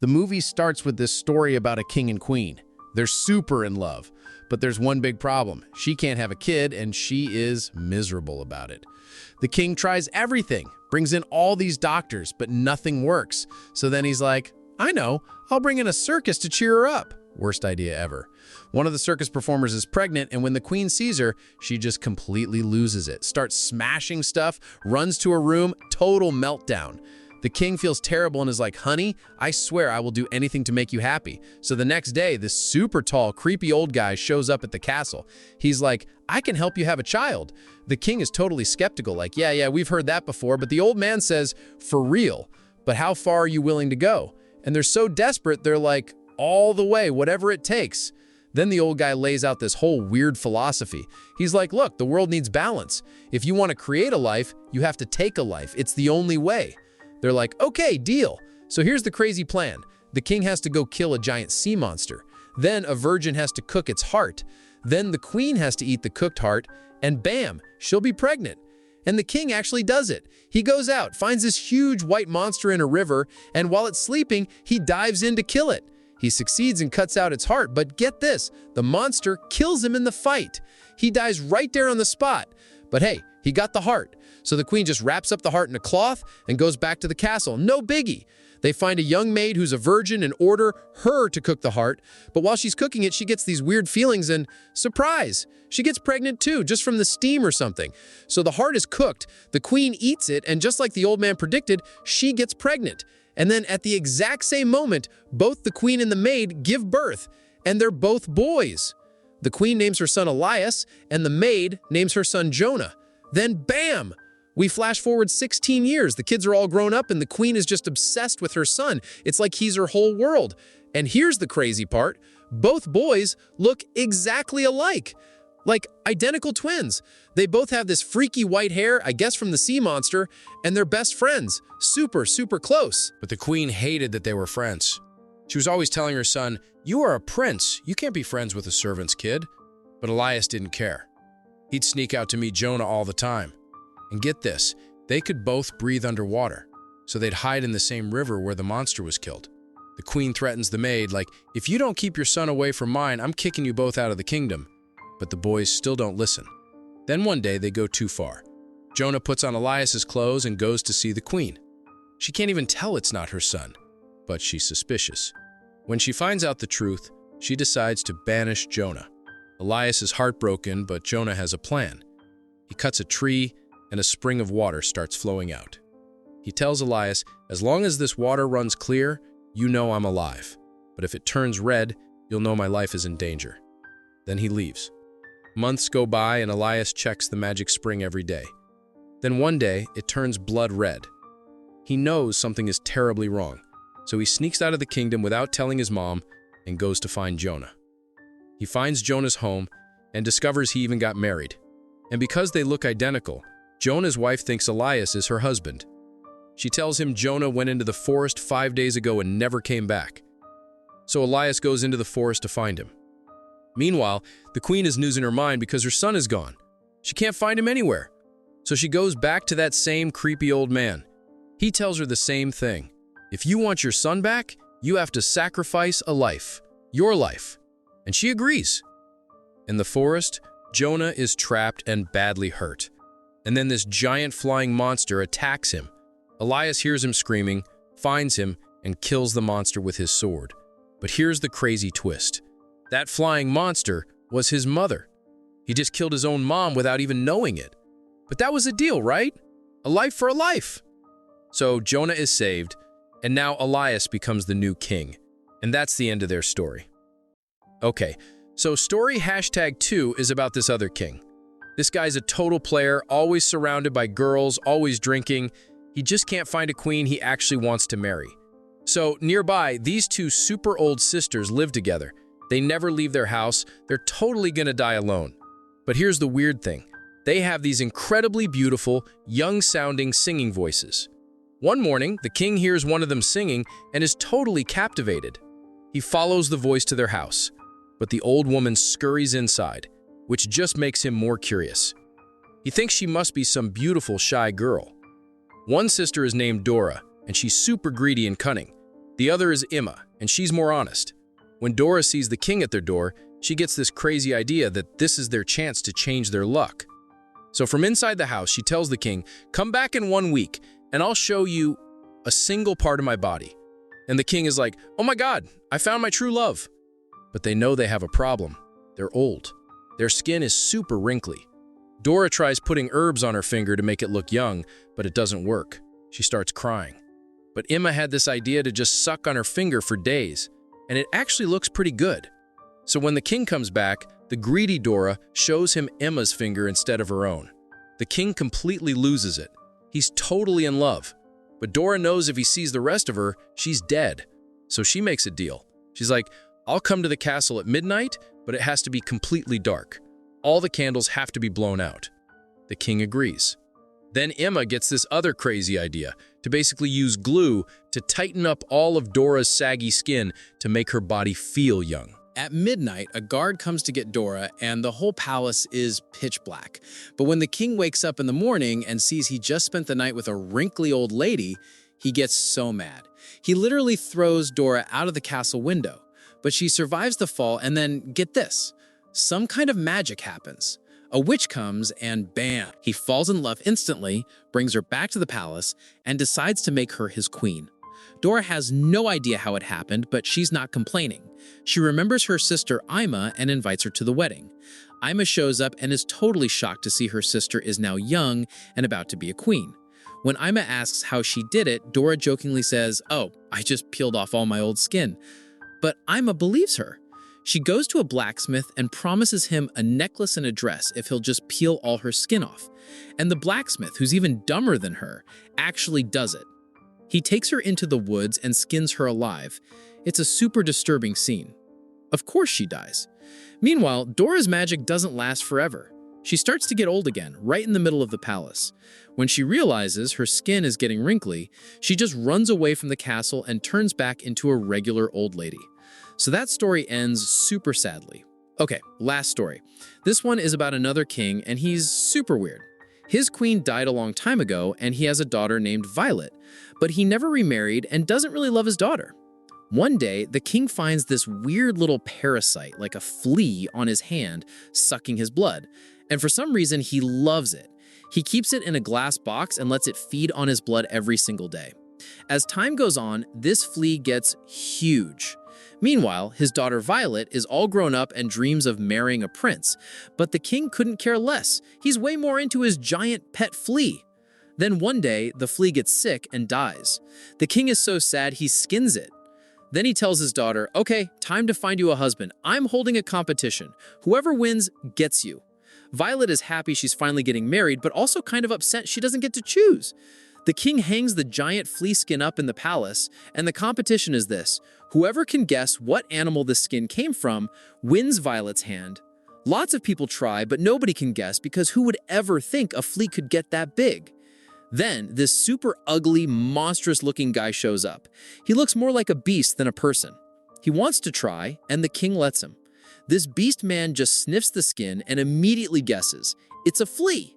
The movie starts with this story about a king and queen. They're super in love, but there's one big problem. She can't have a kid, and she is miserable about it. The king tries everything, brings in all these doctors, but nothing works. So then he's like, I know, I'll bring in a circus to cheer her up. Worst idea ever. One of the circus performers is pregnant, and when the queen sees her, she just completely loses it, starts smashing stuff, runs to her room, total meltdown. The king feels terrible and is like, honey, I swear I will do anything to make you happy. So the next day, this super tall, creepy old guy shows up at the castle. He's like, I can help you have a child. The king is totally skeptical, like, yeah, we've heard that before. But the old man says, for real, but how far are you willing to go? And they're so desperate, they're like, all the way, whatever it takes. Then the old guy lays out this whole weird philosophy. He's like, look, the world needs balance. If you want to create a life, you have to take a life. It's the only way. They're like, okay, deal. So here's the crazy plan. The king has to go kill a giant sea monster. Then a virgin has to cook its heart. Then the queen has to eat the cooked heart, and bam, she'll be pregnant. And the king actually does it. He goes out, finds this huge white monster in a river, and while it's sleeping, he dives in to kill it. He succeeds and cuts out its heart, but get this, the monster kills him in the fight. He dies right there on the spot. But hey, he got the heart. So the queen just wraps up the heart in a cloth and goes back to the castle. No biggie. They find a young maid who's a virgin and order her to cook the heart. But while she's cooking it, she gets these weird feelings and surprise, she gets pregnant too, just from the steam or something. So the heart is cooked, the queen eats it, and just like the old man predicted, she gets pregnant. And then at the exact same moment, both the queen and the maid give birth, and they're both boys. The queen names her son Elias, and the maid names her son Jonah. Then bam! We flash forward 16 years. The kids are all grown up, and the queen is just obsessed with her son. It's like he's her whole world. And here's the crazy part. Both boys look exactly alike. Like identical twins. They both have this freaky white hair, I guess from the sea monster, and they're best friends. Super, super close. But the queen hated that they were friends. She was always telling her son, you are a prince. You can't be friends with a servant's kid. But Elias didn't care. He'd sneak out to meet Jonah all the time. And get this, they could both breathe underwater, so they'd hide in the same river where the monster was killed. The queen threatens the maid, like, if you don't keep your son away from mine, I'm kicking you both out of the kingdom. But the boys still don't listen. Then one day they go too far. Jonah puts on Elias's clothes and goes to see the queen. She can't even tell it's not her son, but she's suspicious. When she finds out the truth, she decides to banish Jonah. Elias is heartbroken, but Jonah has a plan. He cuts a tree, and a spring of water starts flowing out. He tells Elias, as long as this water runs clear, you know I'm alive. But if it turns red, you'll know my life is in danger. Then he leaves. Months go by, and Elias checks the magic spring every day. Then one day, it turns blood red. He knows something is terribly wrong, so he sneaks out of the kingdom without telling his mom and goes to find Jonah. He finds Jonah's home and discovers he even got married. And because they look identical, Jonah's wife thinks Elias is her husband. She tells him Jonah went into the forest 5 days ago and never came back. So Elias goes into the forest to find him. Meanwhile, the queen is losing her mind because her son is gone. She can't find him anywhere. So she goes back to that same creepy old man. He tells her the same thing. If you want your son back, you have to sacrifice a life. Your life. And she agrees. In the forest, Jonah is trapped and badly hurt. And then this giant flying monster attacks him. Elias hears him screaming, finds him, and kills the monster with his sword. But here's the crazy twist. That flying monster was his mother. He just killed his own mom without even knowing it. But that was a deal, right? A life for a life. So Jonah is saved, and now Elias becomes the new king. And that's the end of their story. Okay, so story #2 is about this other king. This guy's a total player, always surrounded by girls, always drinking. He just can't find a queen he actually wants to marry. So nearby, these two super old sisters live together. They never leave their house. They're totally gonna die alone. But here's the weird thing. They have these incredibly beautiful, young-sounding singing voices. One morning, the king hears one of them singing and is totally captivated. He follows the voice to their house, but the old woman scurries inside, which just makes him more curious. He thinks she must be some beautiful, shy girl. One sister is named Dora, and she's super greedy and cunning. The other is Emma, and she's more honest. When Dora sees the king at their door, she gets this crazy idea that this is their chance to change their luck. So from inside the house, she tells the king, "Come back in 1 week, and I'll show you a single part of my body." And the king is like, "Oh my God, I found my true love." But they know they have a problem. They're old. Their skin is super wrinkly. Dora tries putting herbs on her finger to make it look young, but it doesn't work. She starts crying. But Emma had this idea to just suck on her finger for days, and it actually looks pretty good. So when the king comes back, the greedy Dora shows him Emma's finger instead of her own. The king completely loses it. He's totally in love. But Dora knows if he sees the rest of her, she's dead. So she makes a deal. She's like, "I'll come to the castle at midnight, but it has to be completely dark. All the candles have to be blown out." The king agrees. Then Emma gets this other crazy idea to basically use glue to tighten up all of Dora's saggy skin to make her body feel young. At midnight, a guard comes to get Dora, and the whole palace is pitch black. But when the king wakes up in the morning and sees he just spent the night with a wrinkly old lady, he gets so mad. He literally throws Dora out of the castle window. But she survives the fall, and then, get this, some kind of magic happens. A witch comes, and bam, he falls in love instantly, brings her back to the palace, and decides to make her his queen. Dora has no idea how it happened, but she's not complaining. She remembers her sister Ima and invites her to the wedding. Ima shows up and is totally shocked to see her sister is now young and about to be a queen. When Ima asks how she did it, Dora jokingly says, "Oh, I just peeled off all my old skin." But Ima believes her. She goes to a blacksmith and promises him a necklace and a dress if he'll just peel all her skin off. And the blacksmith, who's even dumber than her, actually does it. He takes her into the woods and skins her alive. It's a super disturbing scene. Of course she dies. Meanwhile, Dora's magic doesn't last forever. She starts to get old again, right in the middle of the palace. When she realizes her skin is getting wrinkly, she just runs away from the castle and turns back into a regular old lady. So that story ends super sadly. Okay, last story. This one is about another king, and he's super weird. His queen died a long time ago, and he has a daughter named Violet, but he never remarried and doesn't really love his daughter. One day, the king finds this weird little parasite, like a flea, on his hand, sucking his blood. And for some reason, he loves it. He keeps it in a glass box and lets it feed on his blood every single day. As time goes on, this flea gets huge. Meanwhile, his daughter Violet is all grown up and dreams of marrying a prince. But the king couldn't care less. He's way more into his giant pet flea. Then one day, the flea gets sick and dies. The king is so sad he skins it. Then he tells his daughter, "Okay, time to find you a husband. I'm holding a competition. Whoever wins gets you." Violet is happy she's finally getting married, but also kind of upset she doesn't get to choose. The king hangs the giant flea skin up in the palace, and the competition is this. Whoever can guess what animal the skin came from wins Violet's hand. Lots of people try, but nobody can guess because who would ever think a flea could get that big? Then, this super ugly, monstrous-looking guy shows up. He looks more like a beast than a person. He wants to try, and the king lets him. This beast man just sniffs the skin and immediately guesses. It's a flea.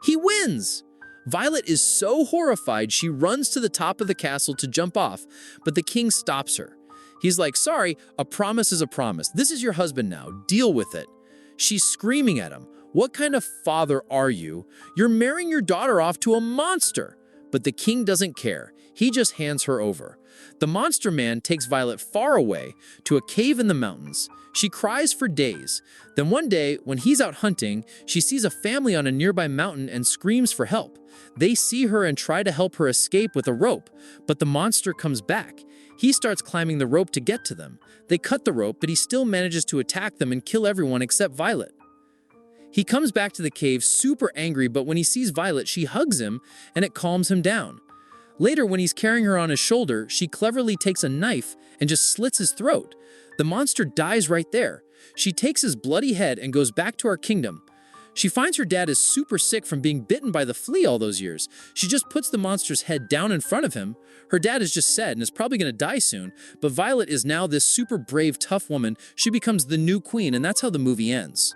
He wins! Violet is so horrified she runs to the top of the castle to jump off, but the king stops her. He's like, "Sorry, a promise is a promise. This is your husband now. Deal with it." She's screaming at him. "What kind of father are you? You're marrying your daughter off to a monster." But the king doesn't care. He just hands her over. The monster man takes Violet far away to a cave in the mountains. She cries for days. Then one day, when he's out hunting, she sees a family on a nearby mountain and screams for help. They see her and try to help her escape with a rope, but the monster comes back. He starts climbing the rope to get to them. They cut the rope, but he still manages to attack them and kill everyone except Violet. He comes back to the cave super angry, but when he sees Violet, she hugs him, and it calms him down. Later, when he's carrying her on his shoulder, she cleverly takes a knife and just slits his throat. The monster dies right there. She takes his bloody head and goes back to our kingdom. She finds her dad is super sick from being bitten by the flea all those years. She just puts the monster's head down in front of him. Her dad is just sad and is probably going to die soon, but Violet is now this super brave, tough woman. She becomes the new queen, and that's how the movie ends.